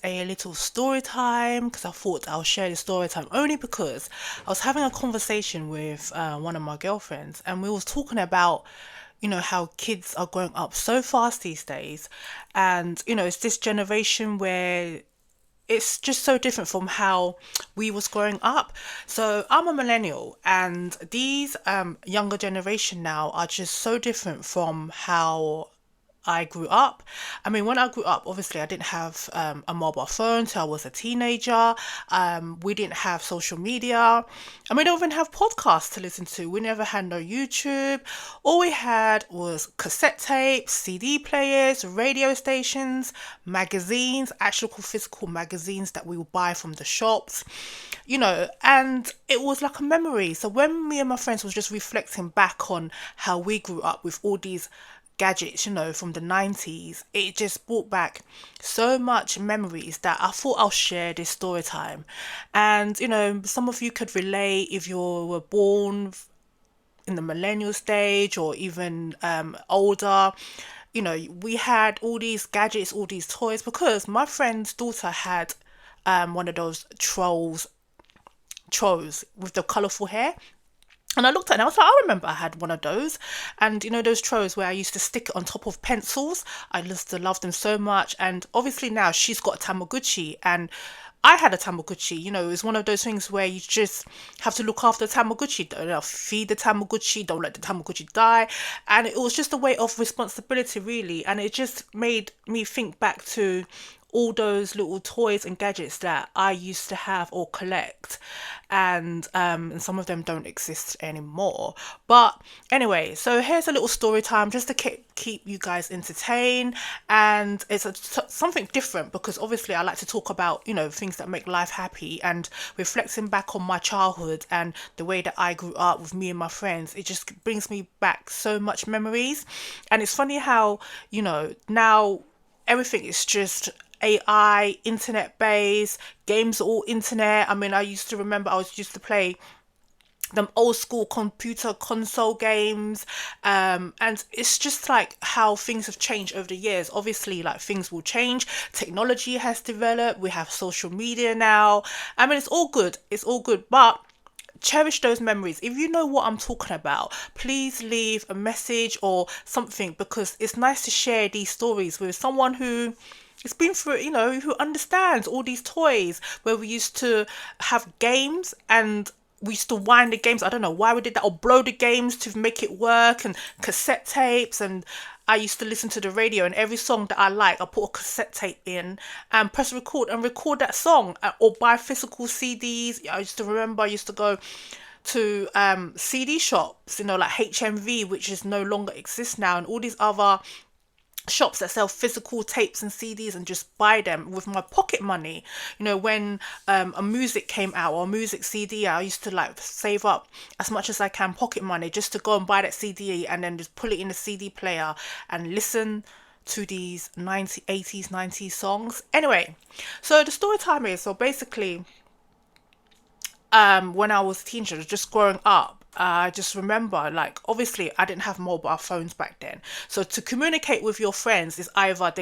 guys a little story time because I thought I'll share the story time only because I was having a conversation with one of my girlfriends and we was talking about how kids are growing up so fast these days, and it's this generation where it's just so different from how we was growing up. So I'm a millennial, and these younger generation now are just so different from how I grew up. I mean, when I grew up, obviously, I didn't have a mobile phone till I was a teenager. We didn't have social media. And we don't even have podcasts to listen to. We never had no YouTube. All we had was cassette tapes, CD players, radio stations, magazines, actual physical magazines that we would buy from the shops, and it was like a memory. So when me and my friends was just reflecting back on how we grew up with all these gadgets, from the 90s, it just brought back so much memories that I thought I'll share this story time. And, some of you could relate if you were born in the millennial stage or even older. We had all these gadgets, all these toys, because my friend's daughter had one of those trolls with the colourful hair. And I looked at it and I was like, I remember I had one of those. And those throws where I used to stick it on top of pencils. I used to love them so much. And obviously now she's got a Tamagotchi, and I had a Tamagotchi. It was one of those things where you just have to look after the Tamagotchi. Feed the Tamagotchi, don't let the Tamagotchi die. And it was just a way of responsibility, really. And it just made me think back to all those little toys and gadgets that I used to have or collect, and some of them don't exist anymore. But anyway, so here's a little story time just to keep you guys entertained, and it's something different because obviously I like to talk about things that make life happy, and reflecting back on my childhood and the way that I grew up with me and my friends. It just brings me back so much memories, and it's funny how now everything is just AI, internet based, games are all internet. I mean, I used to remember I used to play them old school computer console games, and it's just like how things have changed over the years. Obviously, like, things will change, technology has developed, we have social media now. I mean, it's all good, but cherish those memories. If you know what I'm talking about, please leave a message or something, because it's nice to share these stories with someone who it's been through it, who understands all these toys where we used to have games, and we used to wind the games. I don't know why we did that, or blow the games to make it work, and cassette tapes. And I used to listen to the radio, and every song that I like, I put a cassette tape in and press record and record that song, or buy physical CDs. I used to go to CD shops, like HMV, which is no longer exists now, and all these other shops that sell physical tapes and CDs, and just buy them with my pocket money. When a music came out, or a music CD, I used to like save up as much as I can pocket money just to go and buy that CD, and then just put it in the CD player and listen to these 80s 90s songs. Anyway, so the story time is, so basically, when I was a teenager, just growing up, I just remember, like, obviously I didn't have mobile phones back then. So to communicate with your friends is either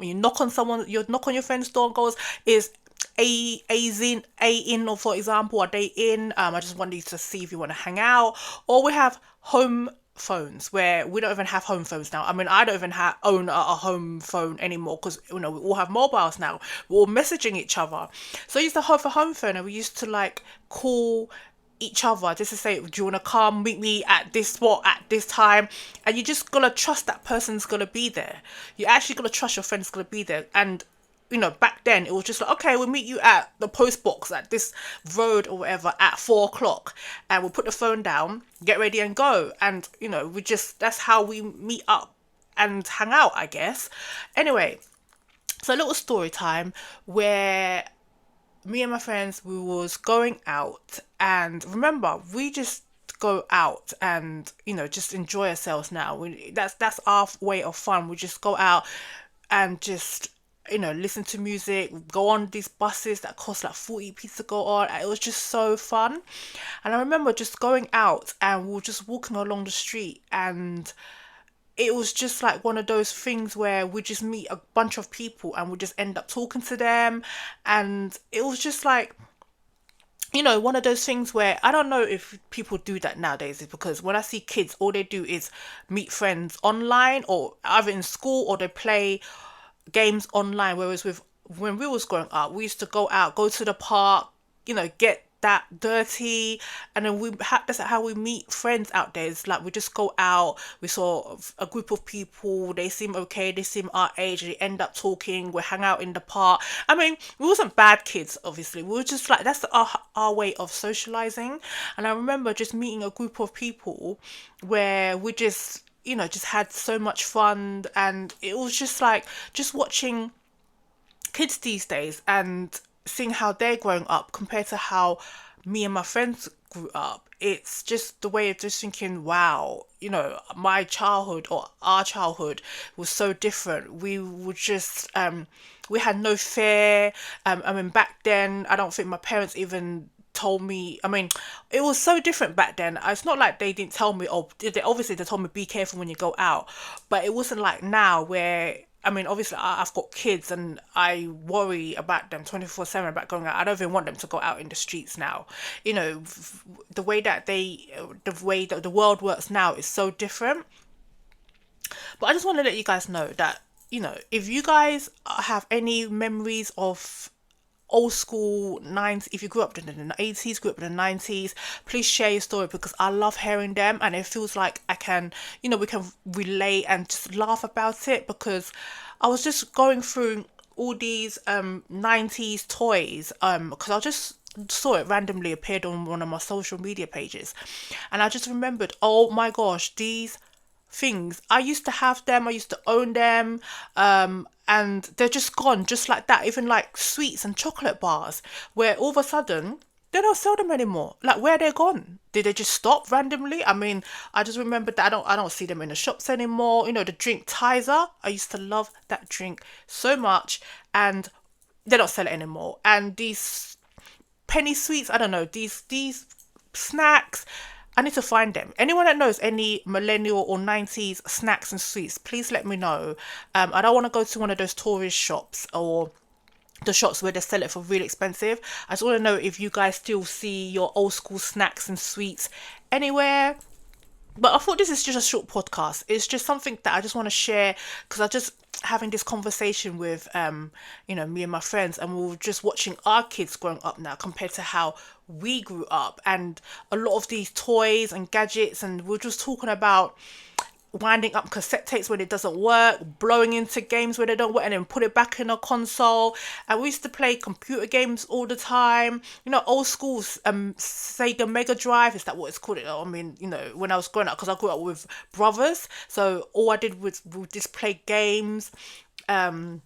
you knock on your friend's door and goes, is a in, or for example, are they in? I just wanted to see if you want to hang out. Or we have home phones, where we don't even have home phones now. I mean, I don't even own a home phone anymore, because we all have mobiles now. We're all messaging each other. So I used to have a home phone, and we used to like call each other just to say, do you want to come meet me at this spot at this time? And you just gotta trust that person's gonna be there. You actually gotta trust your friend's gonna be there. And back then it was just like, okay, we'll meet you at the post box at this road or whatever at 4 o'clock, and we'll put the phone down, get ready and go. And that's how we meet up and hang out, I guess. Anyway, so a little story time where me and my friends, we was going out, and remember, we just go out and just enjoy ourselves now. That's our way of fun. We just go out and just listen to music, go on these buses that cost like 40p to go on. It was just so fun. And I remember just going out, and we were just walking along the street, and it was just like one of those things where we just meet a bunch of people and we just end up talking to them. And it was just like, one of those things where I don't know if people do that nowadays, is because when I see kids, all they do is meet friends online or either in school, or they play games online. Whereas with when we was growing up, we used to go out, go to the park, get that dirty, and then that's how we meet friends out there. It's like we just go out, we saw a group of people, they seem okay, they seem our age, they end up talking, we hang out in the park. I mean, we wasn't bad kids, obviously. We were just like, that's our way of socializing. And I remember just meeting a group of people where we just just had so much fun. And it was just like, just watching kids these days and seeing how they're growing up compared to how me and my friends grew up. It's just the way of just thinking, wow, my childhood or our childhood was so different. We would just we had no fear. I mean, back then I don't think my parents even told me. I mean, it was so different back then. It's not like they didn't tell me. Oh, obviously they told me be careful when you go out, but it wasn't like now where, I mean, obviously I've got kids and I worry about them 24/7 about going out. I don't even want them to go out in the streets now. The way that the world works now is so different. But I just want to let you guys know that, if you guys have any memories of old school 90s, if you grew up in the 80s, grew up in the 90s, please share your story, because I love hearing them, and it feels like I can, we can relate and just laugh about it. Because I was just going through all these 90s toys, because I just saw it randomly appeared on one of my social media pages, and I just remembered, oh my gosh, these things, I used to have them, I used to own them, and they're just gone just like that. Even like sweets and chocolate bars, where all of a sudden they don't sell them anymore. Like, where they gone? Did they just stop randomly? I mean, I just remembered that I don't see them in the shops anymore. The drink Tizer, I used to love that drink so much, and they don't sell it anymore. And these penny sweets, I don't know, these snacks, I need to find them. Anyone that knows any millennial or 90s snacks and sweets, please let me know. I don't want to go to one of those tourist shops or the shops where they sell it for really expensive. I just want to know if you guys still see your old school snacks and sweets anywhere. But I thought this is just a short podcast. It's just something that I just want to share, because I just having this conversation with me and my friends, and we were just watching our kids growing up now compared to how we grew up, and a lot of these toys and gadgets, and we're just talking about winding up cassette tapes when it doesn't work, blowing into games where they don't work, and then put it back in a console. And we used to play computer games all the time. Old school Sega Mega Drive, is that what it's called? I mean, when I was growing up, because I grew up with brothers, so all I did was we just play games. And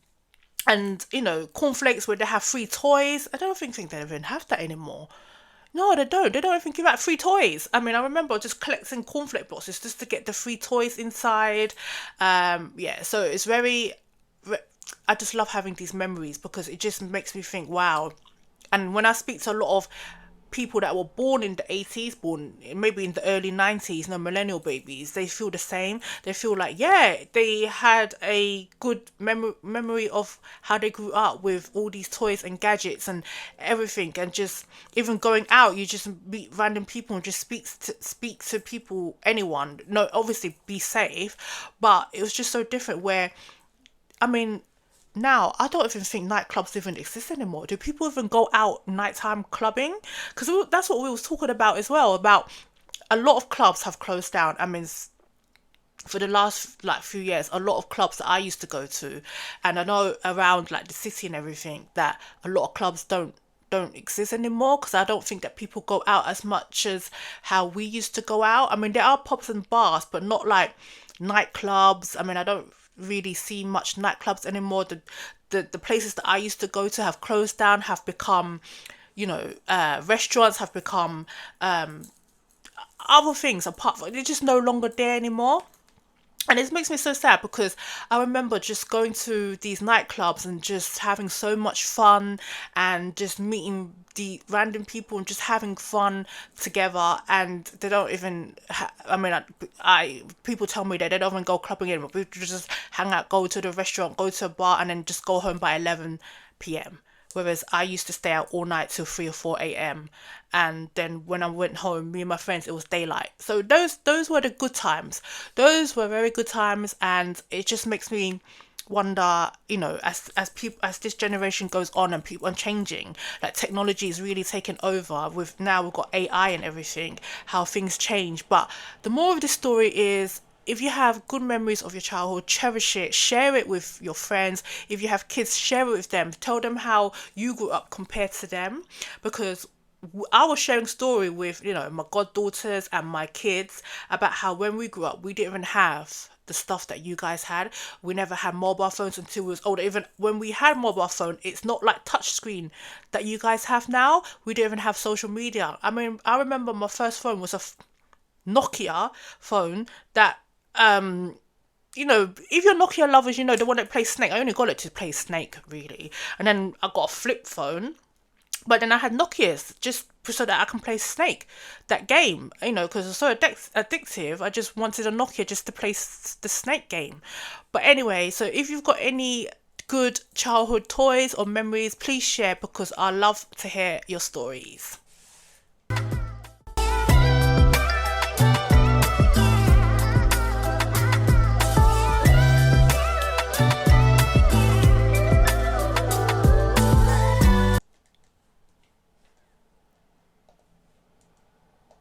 cornflakes where they have free toys. I don't think they even have that anymore. No, they don't. They don't even give out free toys. I mean, I remember just collecting cornflake boxes just to get the free toys inside. Yeah, so it's I just love having these memories, because it just makes me think, wow. And when I speak to a lot of people that were born in the 80s, born maybe in the early 90s, no, millennial babies, they feel the same. They feel like, yeah, they had a good memory of how they grew up with all these toys and gadgets and everything. And just even going out, you just meet random people and just speak to people, anyone. No, obviously be safe, but it was just so different. Where, I mean, now I don't even think nightclubs even exist anymore. Do people even go out nighttime clubbing? Because that's what we was talking about as well. About a lot of clubs have closed down. I mean, for the last like few years, a lot of clubs that I used to go to, and I know around like the city and everything, that a lot of clubs don't exist anymore, because I don't think that people go out as much as how we used to go out. I mean, there are pubs and bars, but not like nightclubs. I mean, I don't really see much nightclubs anymore. The places that I used to go to have closed down, have become, restaurants, have become other things apart from, they're just no longer there anymore. And it makes me so sad because I remember just going to these nightclubs and just having so much fun and just meeting the random people and just having fun together. And they don't even, I mean, people tell me that they don't even go clubbing in, but we just hang out, go to the restaurant, go to a bar, and then just go home by 11 p.m. Whereas I used to stay out all night till 3 or 4 a.m. And then when I went home, me and my friends, it was daylight. So those were the good times. Those were very good times, and it just makes me wonder, as people, as this generation goes on and people are changing, like technology is really taking over. With now we've got AI and everything, how things change. But the more of the story is, if you have good memories of your childhood, cherish it, share it with your friends. If you have kids, share it with them. Tell them how you grew up compared to them, because I was sharing story with my goddaughters and my kids about how when we grew up we didn't even have the stuff that you guys had. We never had mobile phones until we was older. Even when we had mobile phone, it's not like touchscreen that you guys have now. We didn't even have social media. I mean, I remember my first phone was a Nokia phone that if you're Nokia lovers, the one that plays Snake. I only got it to play Snake, really. And then I got a flip phone, but then I had Nokia's just so that I can play Snake, that game, because it's so addictive. I just wanted a Nokia just to play the Snake game. But anyway, so if you've got any good childhood toys or memories, please share, because I love to hear your stories.